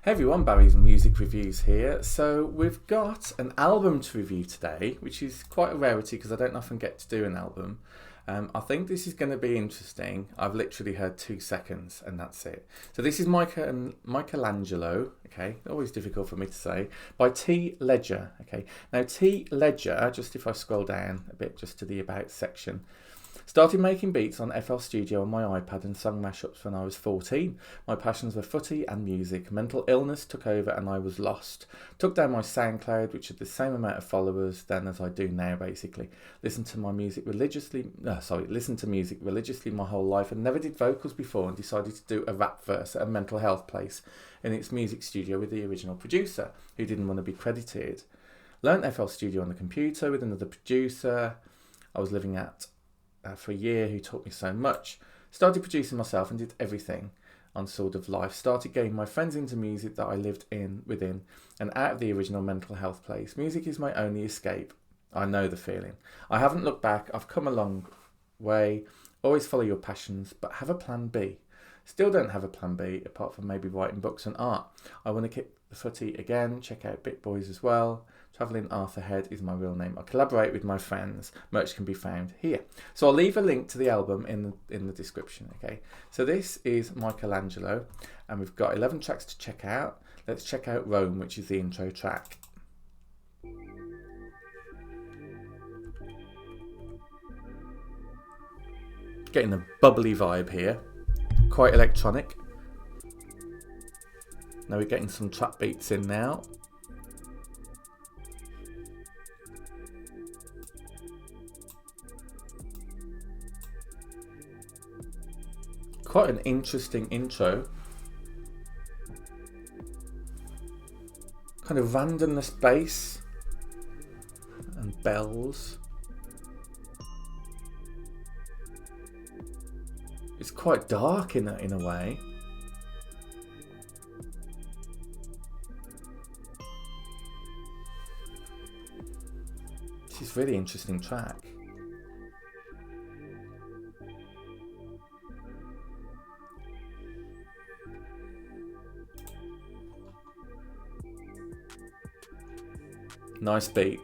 Hey everyone, Barry's Music Reviews here. So we've got an album to review today, which is quite a rarity because I don't often get to do an album. I think this is going to be interesting. I've literally heard 2 seconds and that's it. So this is Michaelangelo, okay, always difficult for me to say, by T.Ledger, okay. Now T.Ledger, just if I scroll down a bit just to the About section, started making beats on FL Studio on my iPad and sung mashups when I was 14. My passions were footy and music. Mental illness took over and I was lost. Took down my SoundCloud, which had the same amount of followers then as I do now basically. Listened to music religiously my whole life and never did vocals before and decided to do a rap verse at a mental health place in its music studio with the original producer, who didn't want to be credited. Learned FL Studio on the computer with another producer I was living at for a year, who taught me so much. Started producing myself and did everything on Sword of Life. Started getting my friends into music that I lived within and out of the original mental health place. Music is my only escape. I know the feeling. I haven't looked back. I've come a long way. Always follow your passions, but have a plan B. Still don't have a plan B apart from maybe writing books and art. I want to kick the footy again. Check out Bit Boys as well. Travelling Arthur Head is my real name. I collaborate with my friends. Merch can be found here. So I'll leave a link to the album in the description. Okay. So this is Michaelangelo, and we've got 11 tracks to check out. Let's check out Rome, which is the intro track. Getting a bubbly vibe here. Quite electronic. Now we're getting some trap beats in now. Quite an interesting intro. Kind of randomness bass and bells. It's quite dark in a way. This is a really interesting track. Nice beat.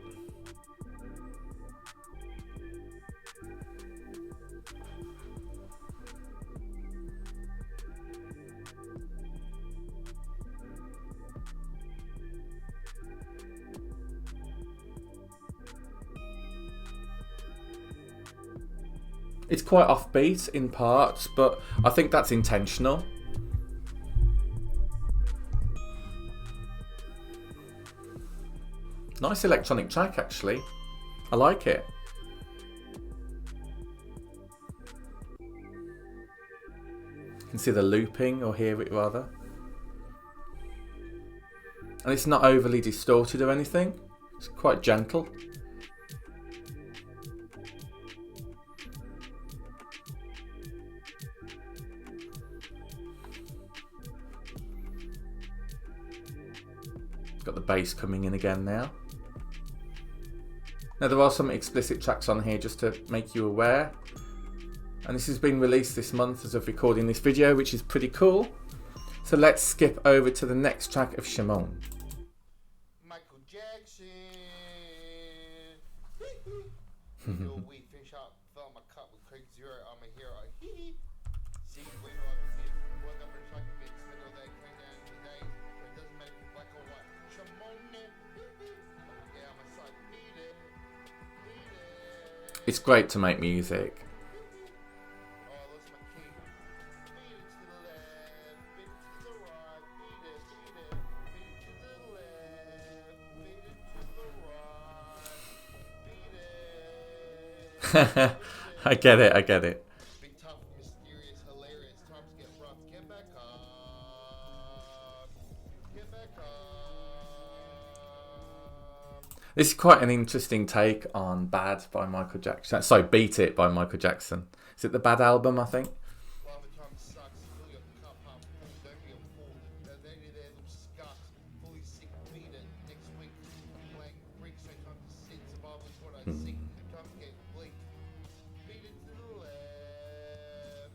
It's quite offbeat in parts, but I think that's intentional. Nice electronic track actually. I like it. You can see the looping, or hear it rather. And it's not overly distorted or anything. It's quite gentle. Got the bass coming in again now. Now there are some explicit tracks on here just to make you aware. And this has been released this month as of recording this video, which is pretty cool. So let's skip over to the next track of Shimon. Michael Jackson. We finish up, fill my cup with Craig Zero. I'm a hero. See, we know I woke up in a truck mix, middle of that, came down today. It doesn't make it black or white. Shimon. Yeah, I'm a side. Beat it. It's great to make music. I get it. Big tough, mysterious, hilarious. Times get rough. Get back up. Get back up. This is quite an interesting take on Bad by Michael Jackson. Sorry, Beat It by Michael Jackson. Is it the Bad album, I think? Lava time sucks. Fill your cup up. Don't be a fool. They're there, little scucks. Fully sick, beat it. Next week, playing bricks. So time to sit. Survival is what I seek. Time to get bleak. Beat it to the left.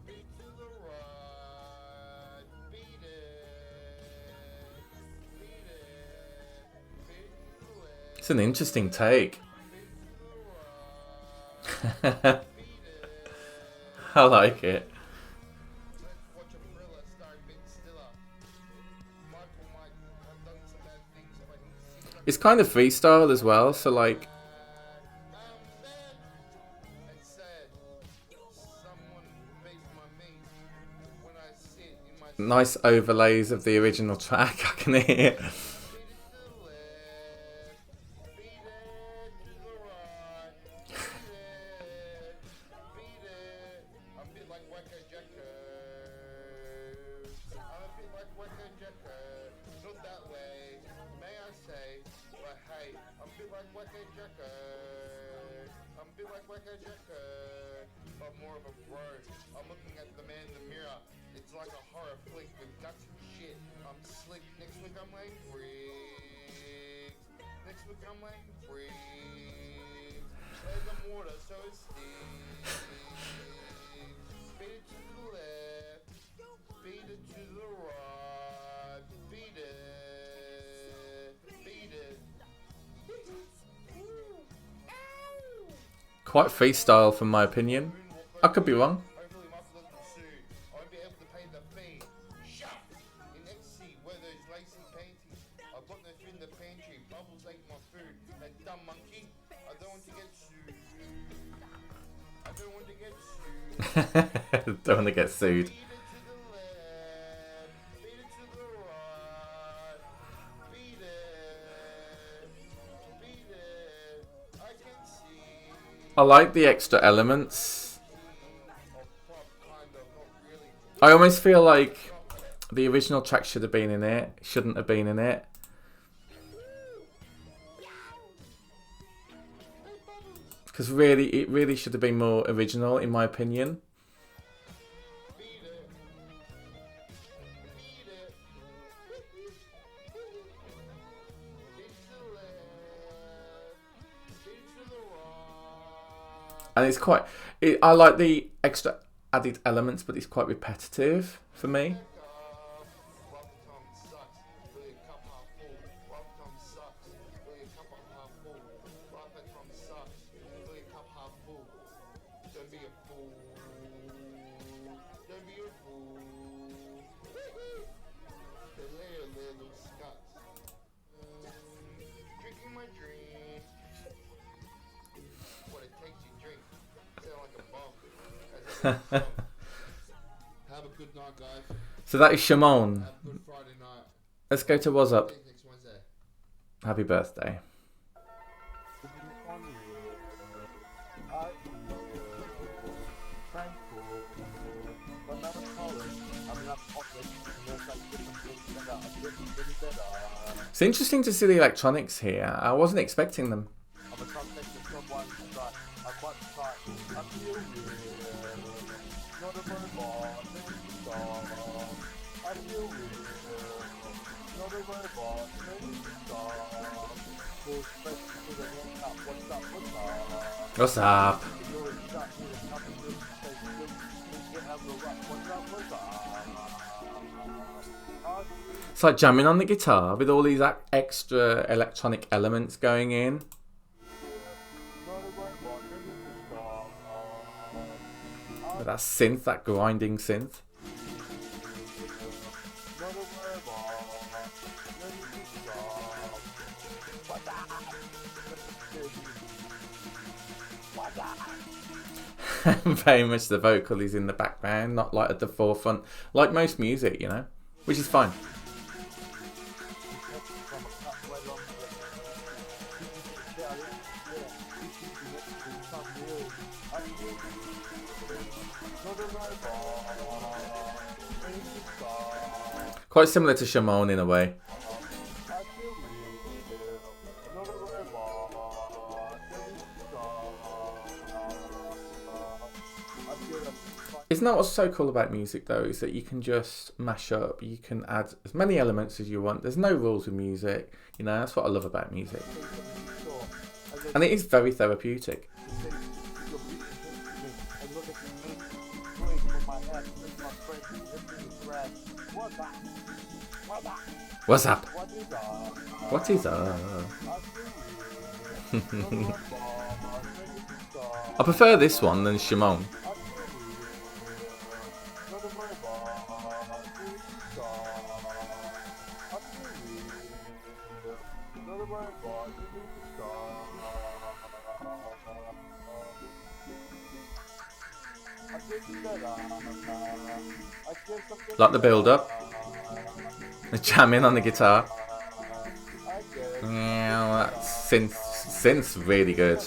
Beat to the right. Beat it. It's an interesting take. I like it. Let's watch a thriller starring Ben Stiller. Michael might have done some bad things, but he seems like It's kind of freestyle as well, so like and said, someone makes my meat when I sit in my nice overlays of the original track. I can hear. But more of a bro. I'm looking at the man in the mirror. It's like a horror flick with guts and shit. I'm slick. Next week I'm laying bricks. Next week I'm laying bricks. There's the mortar, so it's sticks. Beat it to the left. Beat it to the right. Beat it. Beat it. Quite freestyle, from my opinion. I could be wrong. Hopefully Michael doesn't sue. I won't be able to pay the fee. Shut! In ecstasy, wear those lacy panties. I've got no food in the pantry. Bubbles ate my food. That dumb monkey. I don't want to get sued. I don't want to get sued. Don't want to get sued. Beat it to the left. Beat it to the right. Beat it. Beat it. I can see. I like the extra elements. Or pop, kind of, not really. I almost feel like the original track should have been in it, shouldn't have been in it. Because really, it really should have been more original, in my opinion. Beat it. Beat it. Beat to the left. Beat to the right. And it's quite... I like the extra added elements, but it's quite repetitive for me. Rubber Tom sucks. Really a cup half full. Rubber Tom sucks. Really a cup half full. Rubber Tom sucks. Really a cup half full. Don't be a fool. Don't be a fool. The little scuts. Drinking my drink. What it takes you drink. Sound like a bomb. Have a good night, guys. So that is Shimon. Have a good Friday night. Let's go to What's Up. See you next Wednesday. Happy birthday. It's interesting to see the electronics here. I wasn't expecting them. What's up? It's like jamming on the guitar with all these extra electronic elements going in. With that synth, that grinding synth. Very much the vocal is in the background, not like at the forefront, like most music, you know, which is fine. Quite similar to Shimon in a way. Isn't that what's so cool about music though, is that you can just mash up, you can add as many elements as you want. There's no rules with music, you know, that's what I love about music. And it is very therapeutic. What's up? What is up? What is up? I prefer this one than Shimon. Like the build up. The jamming on the guitar. Yeah, that synth's really good.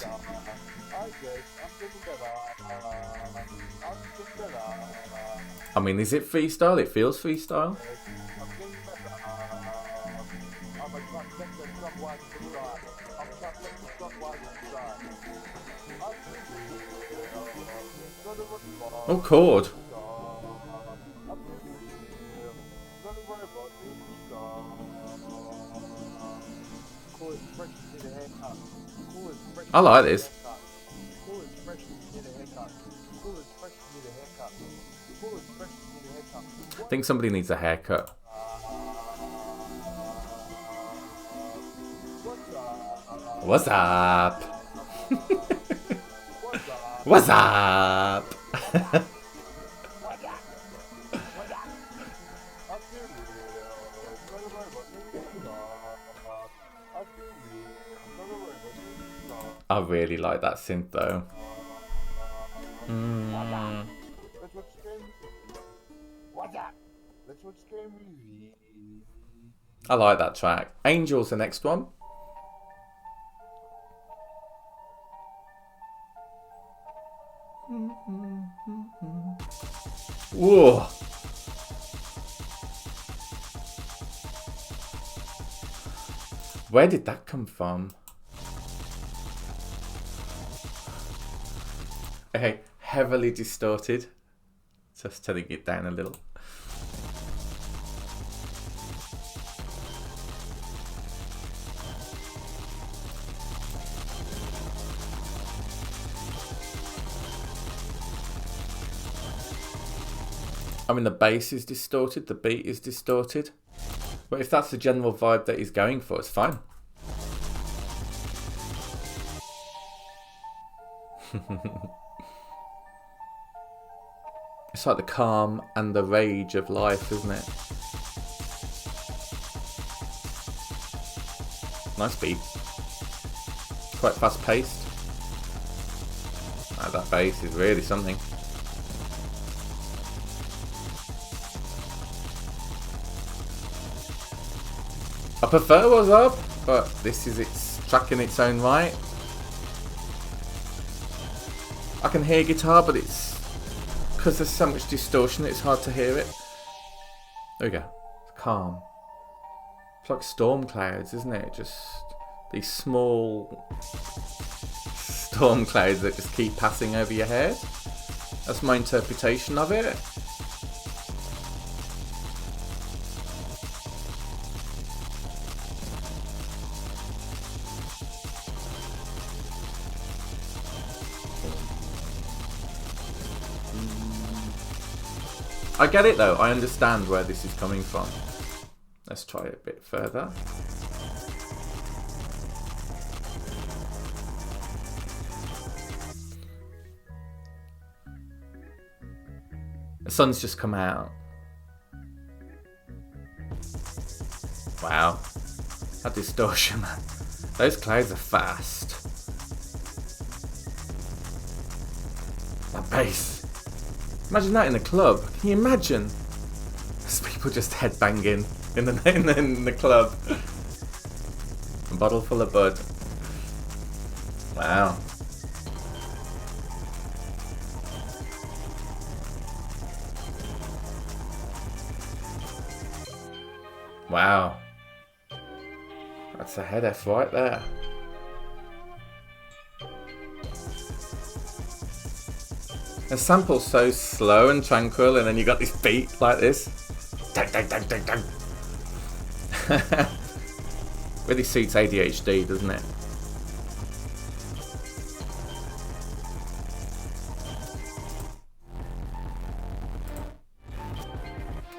I mean, is it freestyle? It feels freestyle. Oh, chord. I like this. I think somebody needs a haircut. What's up? What's up? I really like that synth though. I like that track. Angel's the next one. Whoa. Where did that come from? Okay, heavily distorted. Just turning it down a little. I mean, the bass is distorted, the beat is distorted. But if that's the general vibe that he's going for, it's fine. It's like the calm and the rage of life, isn't it? Nice beat. Quite fast paced. Oh, that bass is really something. I prefer What's Up, but this is its track in its own right. I can hear guitar, but it's because there's so much distortion, it's hard to hear it. There we go. It's calm. It's like storm clouds, isn't it? Just these small storm clouds that just keep passing over your head. That's my interpretation of it. I get it though, I understand where this is coming from. Let's try it a bit further. The sun's just come out. Wow. That distortion, man. Those clouds are fast. That bass. Imagine that in a club. Can you imagine? There's people just headbanging in the club. A bottle full of bud. Wow. Wow. That's a head F right there. The sample's so slow and tranquil, and then you got this beat like this. Dang, dang, dang, dang, dang. Really suits ADHD, doesn't it?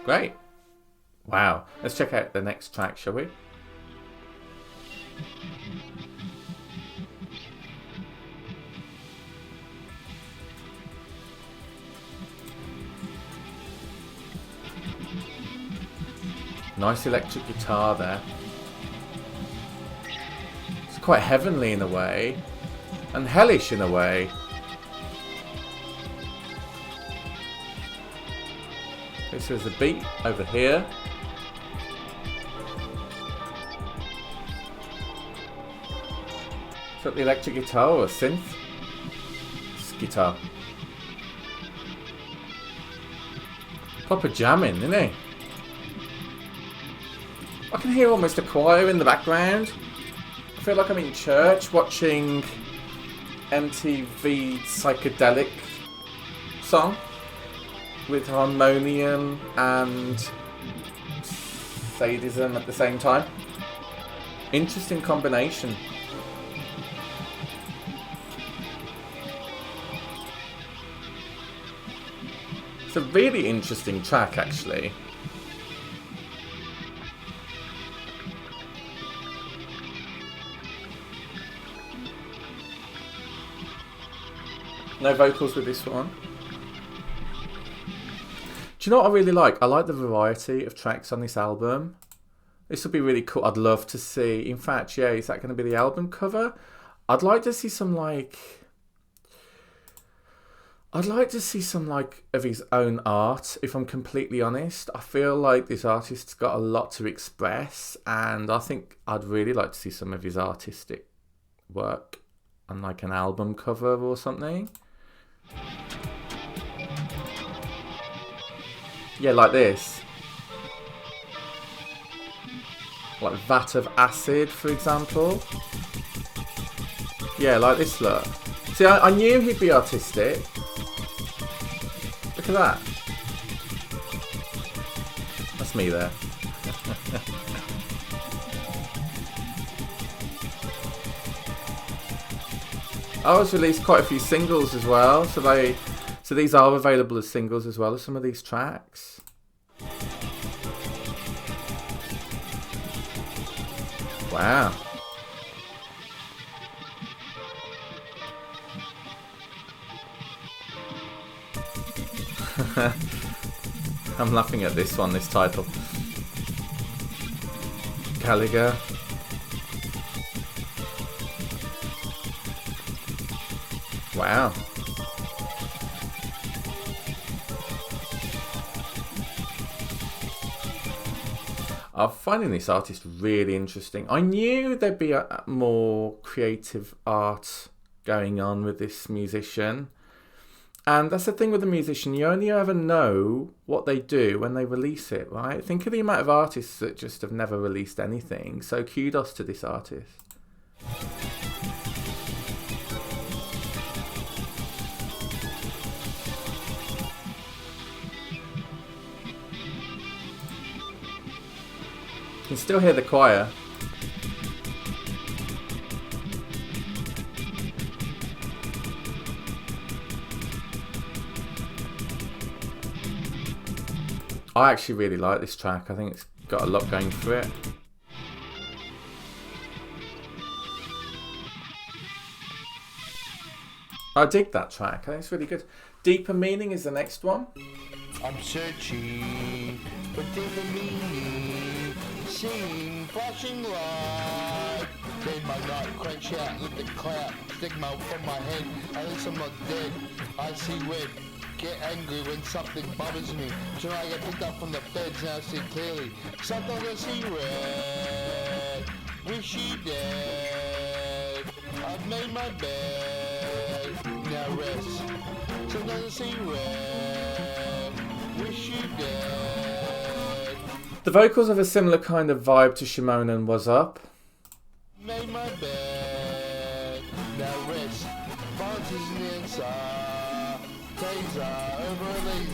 Great. Wow. Let's check out the next track, shall we? Nice electric guitar there. It's quite heavenly in a way, and hellish in a way. Okay, so there's a beat over here. Is that the electric guitar or a synth? It's guitar. Proper jamming, isn't it? I can hear almost a choir in the background. I feel like I'm in church watching MTV psychedelic song with harmonium and sadism at the same time. Interesting combination. It's a really interesting track, actually. No vocals with this one. Do you know what I really like? I like the variety of tracks on this album. This would be really cool. I'd love to see. In fact, yeah, is that going to be the album cover? I'd like to see some like of his own art, if I'm completely honest. I feel like this artist's got a lot to express, and I think I'd really like to see some of his artistic work on like an album cover or something. Yeah, like this. Like Vat of Acid, for example. Yeah, like this look. See, I knew he'd be artistic. Look at that. That's me there. Oh, it's released quite a few singles as well, so these are available as singles as well as some of these tracks. Wow. I'm laughing at this one, this title. Gallagher. Wow. I'm finding this artist really interesting. I knew there'd be a more creative art going on with this musician. And that's the thing with a musician, you only ever know what they do when they release it, right? Think of the amount of artists that just have never released anything. So kudos to this artist. You can still hear the choir. I actually really like this track. I think it's got a lot going for it. I dig that track. I think it's really good. Deeper Meaning is the next one. I'm searching for deeper meaning, seeing flashing light. Clean my night, crunch out, look the cloud, stigma from my head. At least I'm not dead. I see red. Get angry when something bothers me. Tonight I get picked up from the feds, now I see clearly. Sometimes I see red. Wish you dead. I've made my bed. Now rest. Sometimes I see red. Wish you dead. The vocals have a similar kind of vibe to Shimon and Was Up. Made my bed. Now rest. Violence is an answer.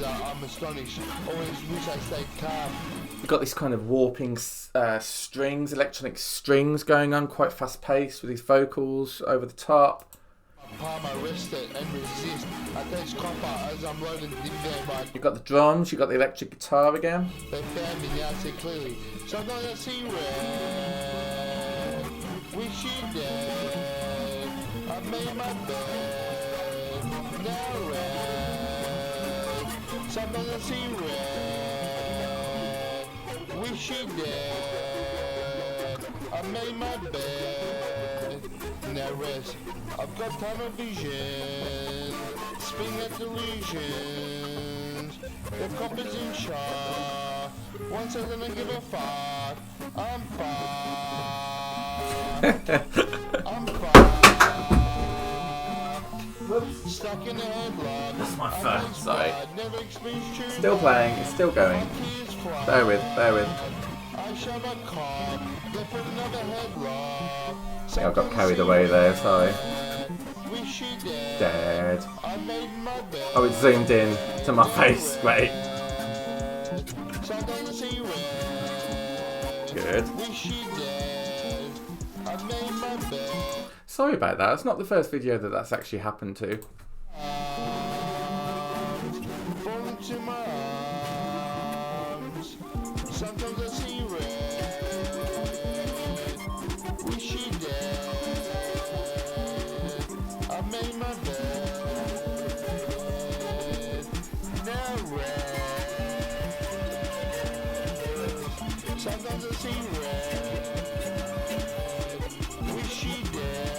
I'm astonished. Always wish I stayed calm. You've got this kind of warping strings, electronic strings going on, quite fast paced with his vocals over the top. palm, I rest it and resist. I taste copper as I'm loading the game by You got the drums, you got the electric guitar again. they found me, now I see clearly. Sometimes I see red. Wish you dead. I made my bed. Now red. Sometimes I see red. Wish you dead. I made my bed. Now rest. I've got tunnel vision. Spin at delusions. The coppers in shot. Once I don't give a fuck. I'm fucked. I'm fucked. Stuck in a headlock. That's my phone, sorry. Never experienced true Still playing, it's still going. Bear with, bear with. I shot a cop. They put another headlock. I got carried away there, sorry. Wish you dead. Dead. I made my bed. Oh, it zoomed in to my face. Great. Sometimes I see red. Good. Wish you dead. I made my bed. Sorry about that. It's not the first video that that's actually happened to. Fall into my arms. Sometimes I see red. Wish you dead. I made my bed. Now red. Sometimes I see red. Wish you dead.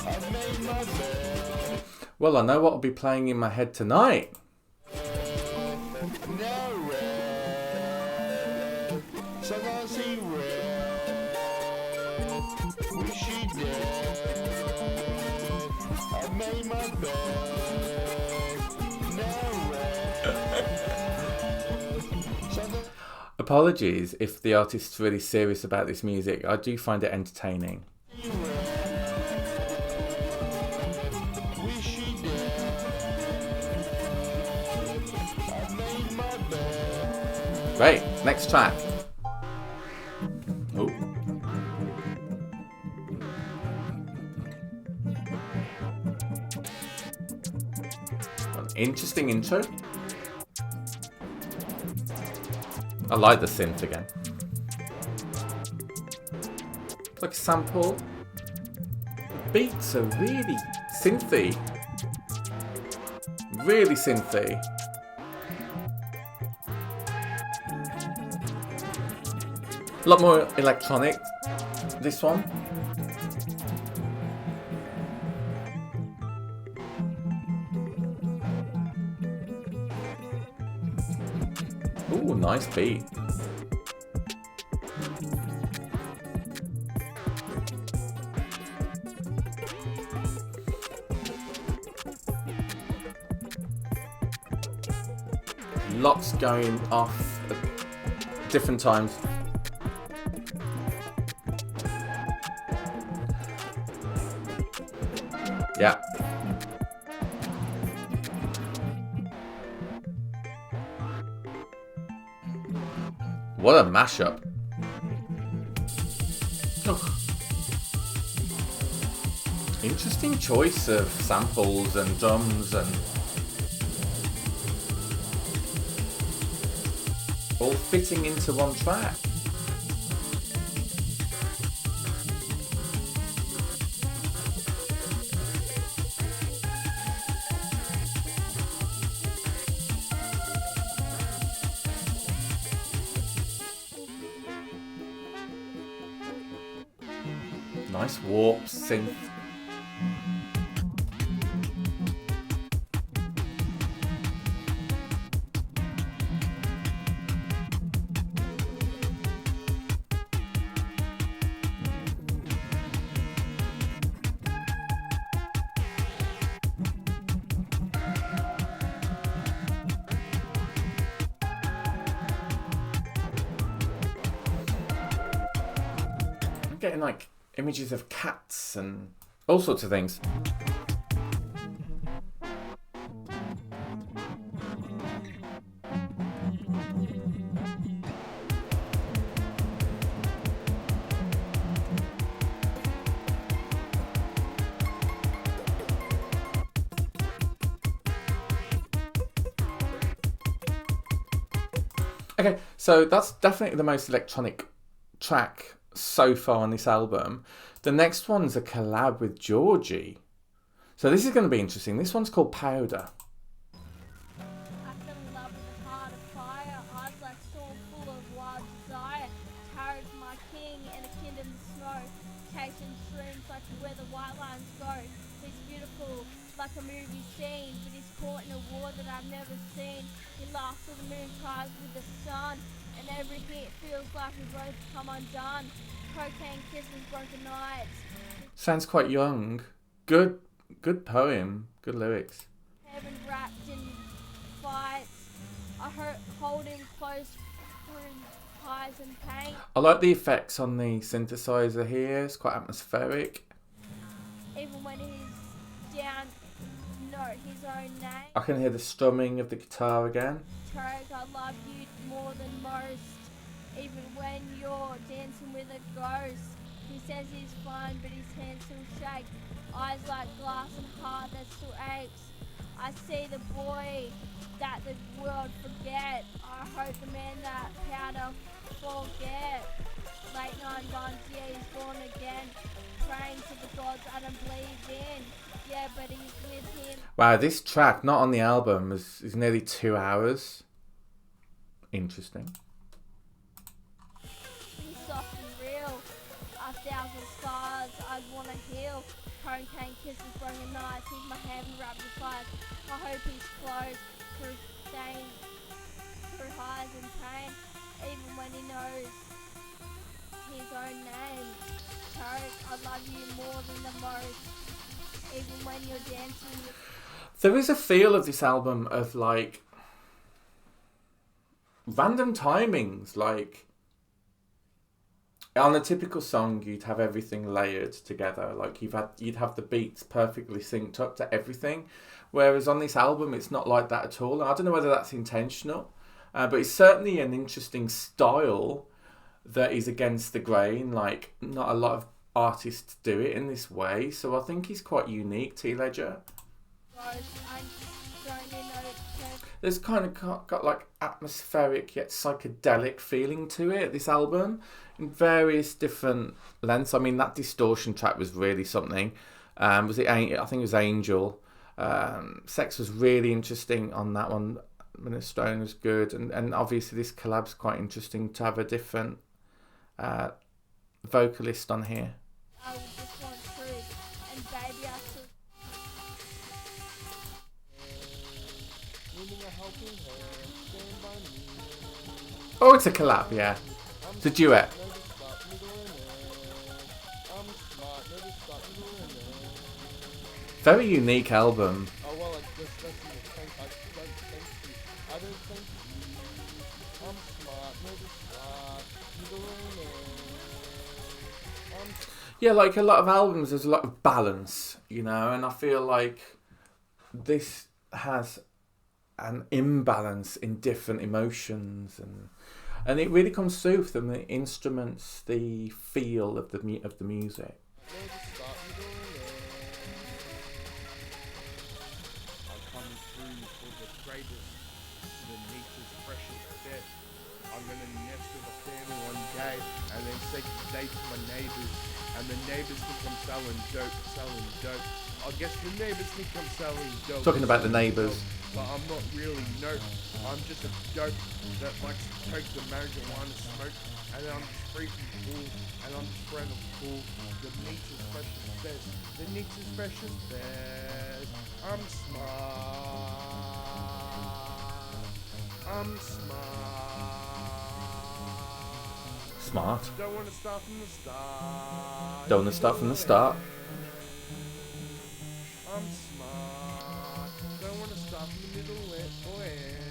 I made my bed. Well, I know what will be playing in my head tonight. Now red. Sometimes I see red. Wish you dead. I made my bed. Now red. Sometimes Apologies if the artist's really serious about this music. I do find it entertaining. I see red. Wish you dead. I made my bed. Great, next track. Oh. An interesting intro. I like the synth again. It's like a sample. The beats are really synthy. Really synthy. A lot more electronic, this one. Ooh, nice beat. Lots going off at different times. Yeah. What a mashup. Oh. Interesting choice of samples and drums and all fitting into one track. Nice warp synth. I'm getting like images of cats and all sorts of things. Okay, so that's definitely the most electronic track so far on this album. The next one's a collab with Georgie. So this is going to be interesting. This one's called Powder. I fell in love with a heart of fire, eyes like storm full of wild desire. Tariq, my king, and a kid in the snow, chasing shrooms like where the white lines go. He's beautiful, like a movie scene, but he's caught in a war that I've never seen. He laughs till the moon ties with the sun, and every hit feels like we both come undone. Cocaine kisses, broken nights. Sounds quite young. Good poem. Good lyrics. Heaven wrapped in fights. I hold him close through highs and pain. I like the effects on the synthesizer here. It's quite atmospheric. Even when he's down, know his own name. I can hear the strumming of the guitar again. Tariq, I love you more than most. Even when you're dancing with a ghost. He says he's fine, but his hands still shake. Eyes like glass and heart that still aches. I see the boy that the world forget. I hope the man that powder forget. Late night guns, yeah, he's born again. Praying to the gods I don't believe in. Yeah, but he's with him. Wow, this track, not on the album, is nearly 2 hours. Interesting. He's soft and real. 1,000 scars I'd wanna heal. Cocaine kisses, broken nights. He's my heaven wrapped in fires. I hope he's close through pain, through highs and pain. Even when he knows his own name. Tariq, I love you more than the most. Even when you're dancing with... There is a feel of this album of like random timings. Like on a typical song, you'd have everything layered together. Like you'd have the beats perfectly synced up to everything. Whereas on this album, it's not like that at all. I don't know whether that's intentional, but it's certainly an interesting style that is against the grain. Like not a lot of artists do it in this way, so I think he's quite unique, T.Ledger. There's kind of got like atmospheric yet psychedelic feeling to it, this album, in various different lengths. I mean, that distortion track was really something. Was it? I think it was Angel. Sex was really interesting on that one. Stone was good, and obviously this collab's quite interesting to have a different vocalist on here. I just want truth, and baby, I still... Oh, it's a collab, yeah. It's a duet. Very unique album. Oh well, I just don't think I don't think you. I don't think you. I'm smart, never smart. You don't know. Yeah, like a lot of albums, there's a lot of balance, you know, and I feel like this has an imbalance in different emotions, and it really comes through from the instruments, the feel of the music. I'm gonna nest with a family one day and then say good day to my neighbors, and the neighbors think I'm selling dope. I guess the neighbors think I'm selling dope. Talking about the neighbors. But I'm not really, no. I'm just a dope that likes to take the marijuana smoke, and I'm just freaking cool, and I'm just random cool. The meat is fresh as best. The meat is fresh as best. I'm smart. I'm smart. Smart. Don't want to start from the start. Don't want to start from the start. I'm smart. Don't want to start from the middle or end.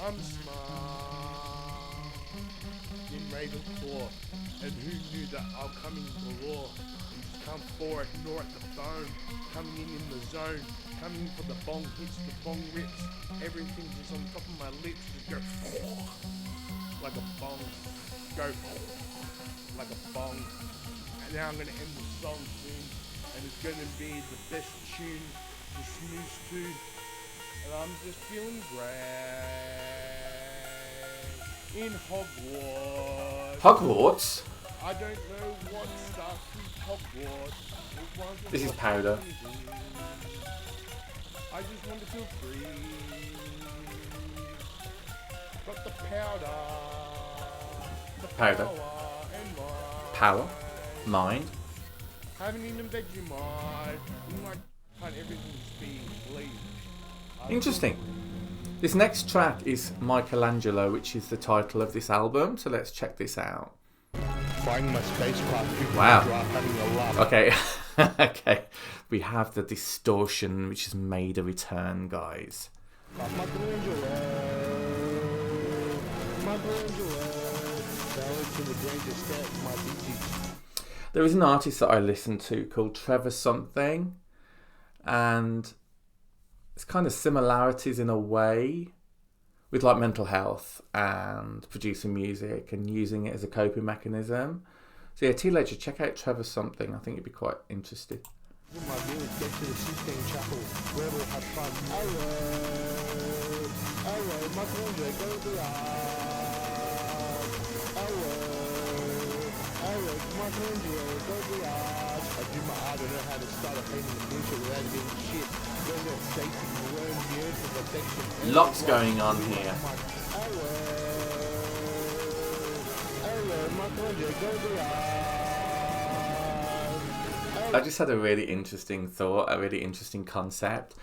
I'm smart. In Raven 4. And who knew that I'm coming galore? Come forward, nor at the bone. Coming in the zone. Coming for the bong hits, the bong rips. Everything is on top of my lips. Just go like a bong. Go like a bong. And now I'm going to end the song soon. And it's going to be the best tune to snooze to. And And I'm just feeling great in Hogwarts. Hogwarts? I don't know what starts with Hogwarts. This is powder. I just want to feel free. Got the powder. The Powder. power and mind. Power. Mind. Haven't eaten Vegemite. In my can't everything speed, please. Interesting. This next track is Michaelangelo, which is the title of this album. So let's check this out. Finding my spacecraft. Wow. Having a laugh. Okay. Okay. We have the distortion, which has made a return, guys. Michaelangelo. Ballad to the greatest step, my BG. There is an artist that I listen to called Trevor something, and it's kind of similarities in a way with like mental health and producing music and using it as a coping mechanism. So yeah, T.Ledger, check out Trevor something. I think you'd be quite interested. In my village, get to the Sistine Chapel, where we'll have fun. Arrow, Michaelangelo, go to the Arrow, Michaelangelo, go to the I do my art, I know how to start a painting the future without getting shit. Go get safety, learn the earth for protection. Lots going on here. Arrow, Michaelangelo, go to the I just had a really interesting thought, a really interesting concept.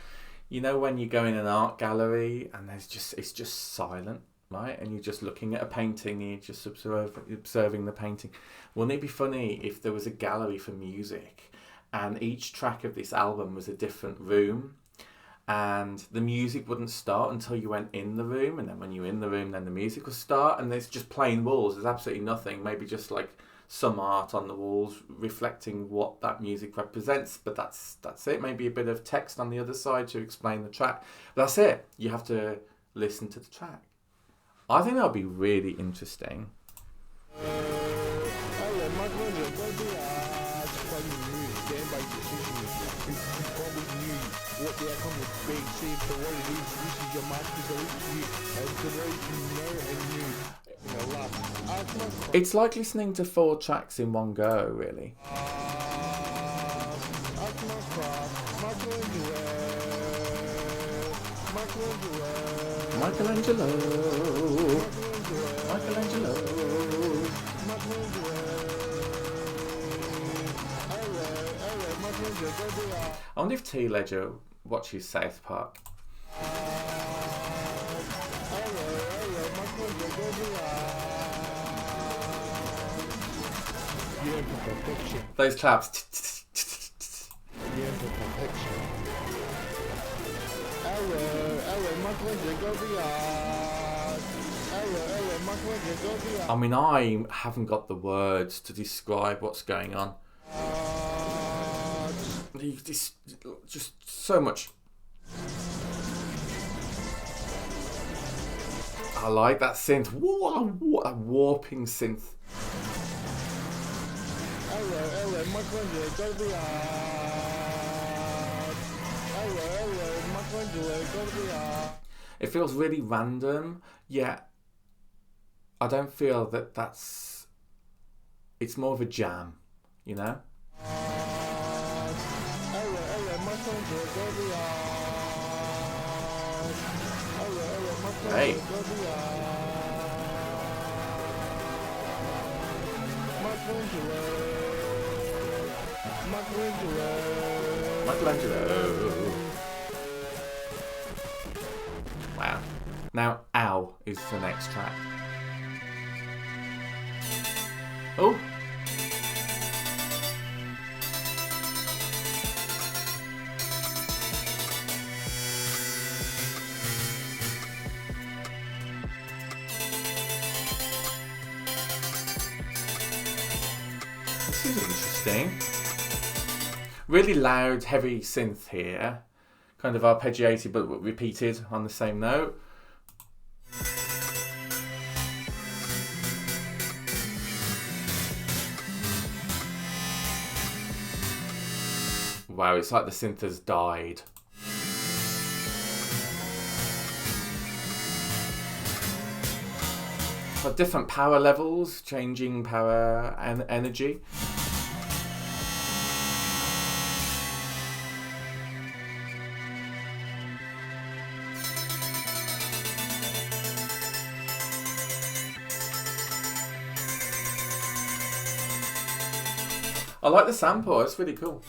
You know when you go in an art gallery and it's just silent, right? And you're just looking at a painting and you're just observing the painting. Wouldn't it be funny if there was a gallery for music and each track of this album was a different room and the music wouldn't start until you went in the room, and then when you're in the room then the music will start, and there's just plain walls, there's absolutely nothing, maybe just like some art on the walls reflecting what that music represents, but that's it. Maybe a bit of text on the other side to explain the track. But that's it. You have to listen to the track. I think that would be really interesting. What the outcome would be, see for what it is, this is your master's you, and the way you know and you. It's like listening to 4 tracks in one go, really. Michaelangelo. I wonder if T.Ledger watches South Park. Those claps. I mean, I haven't got the words to describe what's going on. Just so much. I like that synth. What a warping synth. It feels really random, yet I don't feel that that's... It's more of a jam, you know? Hey. Michaelangelo. Wow. Now, Ow is the next track. Oh. This is interesting. Really loud, heavy synth here. Kind of arpeggiated but repeated on the same note. Wow, it's like the synth has died. got different power levels, changing power and energy. I like the sample, it's really cool.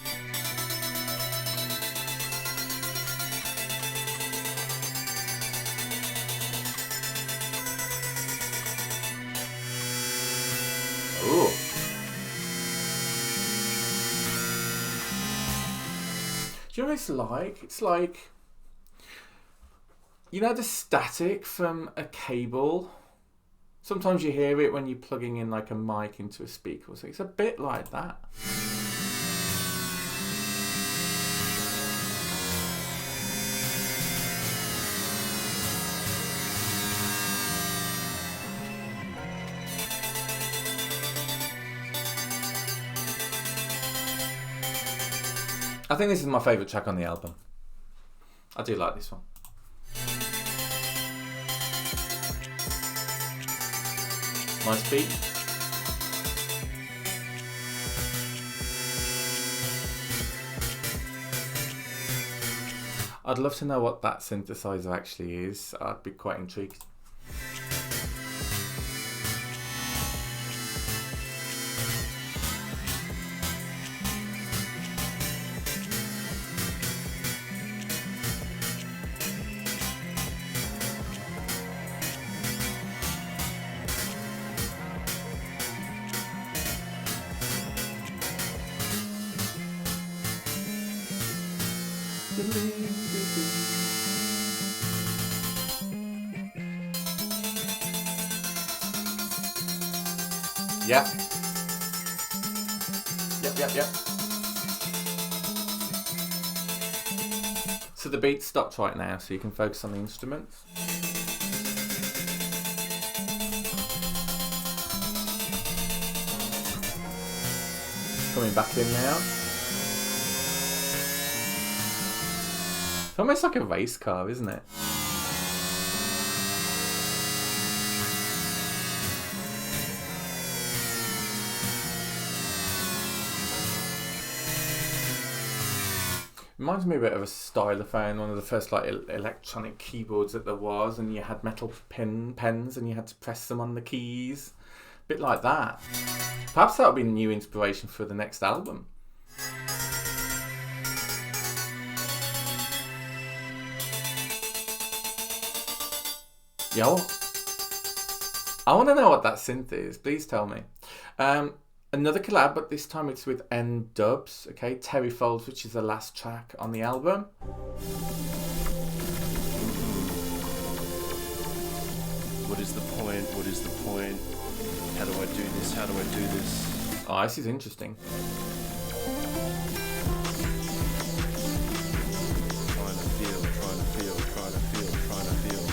Ooh. Do you know what it's like? It's like, you know the static from a cable? Sometimes you hear it when you're plugging in like a mic into a speaker. So it's a bit like that. I think this is my favourite track on the album. I do like this one. Nice beat. I'd love to know what that synthesizer actually is. I'd be quite intrigued. Yeah. Yep. So the beat stopped right now, so you can focus on the instruments. Coming back in now. It's almost like a race car, isn't it? Reminds me a bit of a stylophone, one of the first like electronic keyboards that there was, and you had metal pens and you had to press them on the keys. A bit like that. Perhaps that'll be new inspiration for the next album. Yo, I want to know what that synth is. Please tell me. Another collab, but this time it's with N-Dubs, okay? Terry Folds, which is the last track on the album. What is the point? What is the point? How do I do this? How do I do this? Oh, this is interesting. Trying to feel, trying to feel, trying to feel, trying to feel.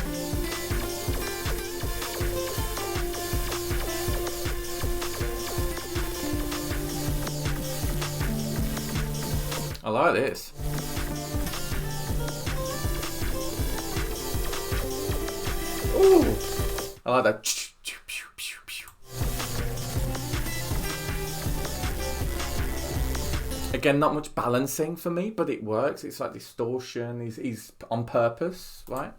I like this. Ooh, I like that. Again, not much balancing for me, but it works. It's like distortion. He's on purpose, right?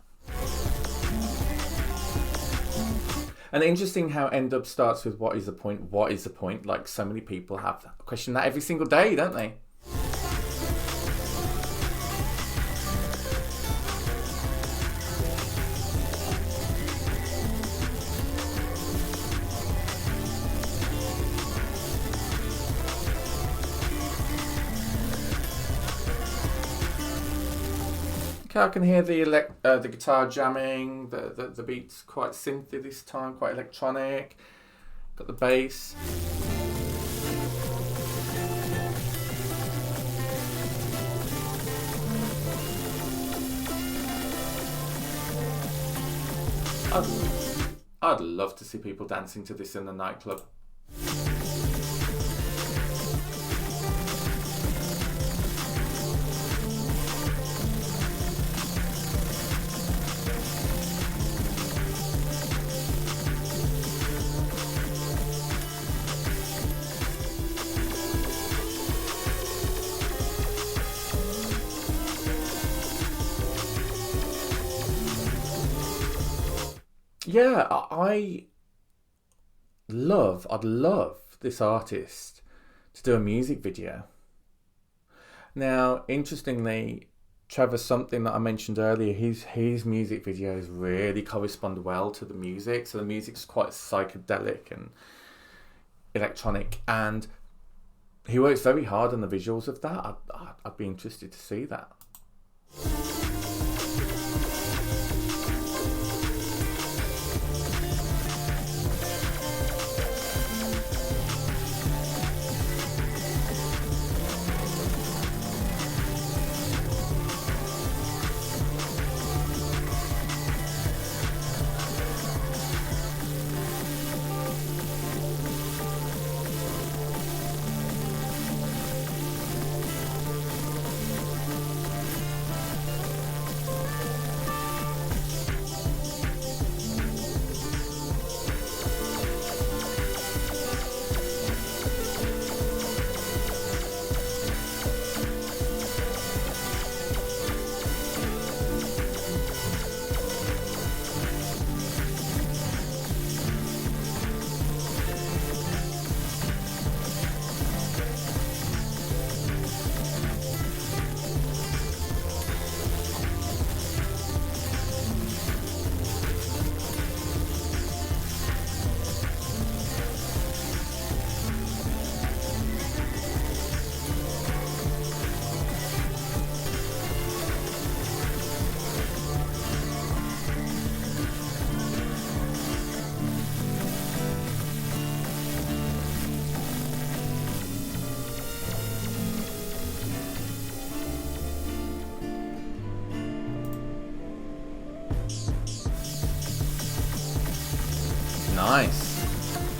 And interesting how N-Dub starts with what is the point? What is the point? Like so many people have question that every single day, don't they? I can hear the guitar jamming, the beat's quite synthy this time, quite electronic. Got the bass. I'd love to see people dancing to this in the nightclub. yeah, I'd love this artist to do a music video. Now, interestingly, Trevor, something that I mentioned earlier, his music videos really correspond well to the music. So the music's quite psychedelic and electronic, and he works very hard on the visuals of that. I'd be interested to see that.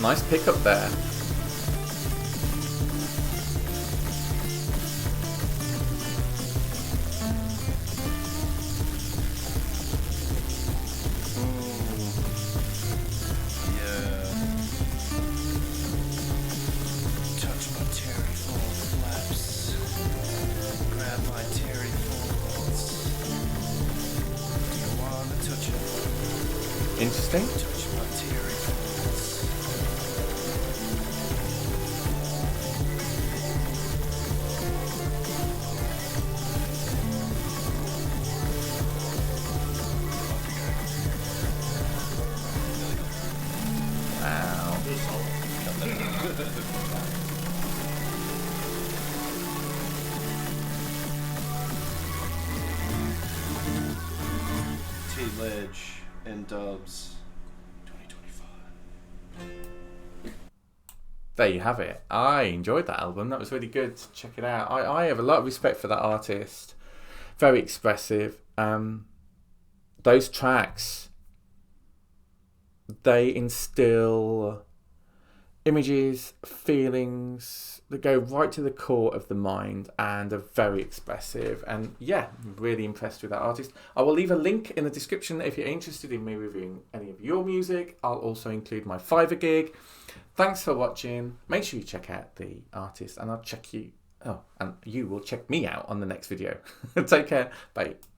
Nice pickup there. Interesting. Wow. T.Ledger and Dubs 2025. There you have it. I enjoyed that album. That was really good. Check it out. I have a lot of respect for that artist. Very expressive. Those tracks, they instill images, feelings that go right to the core of the mind and are very expressive. And yeah, I'm really impressed with that artist. I will leave a link in the description if you're interested in me reviewing any of your music. I'll also include my Fiverr gig. Thanks for watching. Make sure you check out the artist, and I'll check you. Oh, and you will check me out on the next video. Take care. Bye.